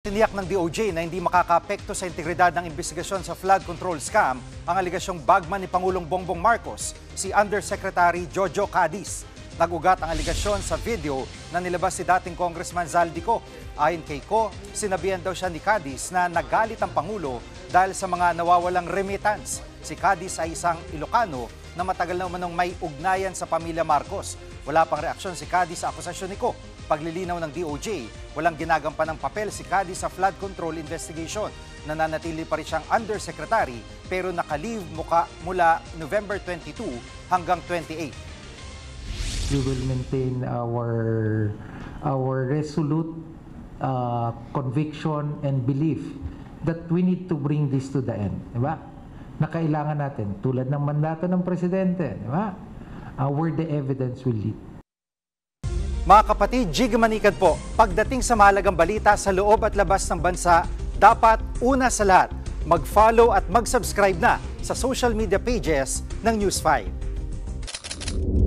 Tiniyak ng DOJ na hindi makakaapekto sa integridad ng investigasyon sa flood control scam ang aligasyong bagman ni Pangulong Bongbong Marcos, si Undersecretary Jojo Cadiz. Nag-ugat ang aligasyon sa video na nilabas si dating Congressman Zaldico. Ayon kay Ko, sinabihan daw siya ni Cadiz na nagalit ang Pangulo dahil sa mga nawawalang remittance. Si Cadiz ay isang Ilocano na matagal na umanong may ugnayan sa pamilya Marcos. Wala pang reaksyon si Cadiz sa akusasyon ni Ko. Paglilinaw ng DOJ, walang ginagampan ng papel si Cadiz sa flood control investigation. Nananatili pa rin siyang undersecretary pero naka-leave mula November 22 hanggang 28. We will maintain our resolute conviction and belief that we need to bring this to the end, di ba? Na kailangan natin, tulad ng mandato ng presidente, di ba? Where the evidence will lead. Mga kapatid, Jig Manikad po, pagdating sa mahalagang balita sa loob at labas ng bansa, dapat una sa lahat, mag-follow at mag-subscribe na sa social media pages ng News 5.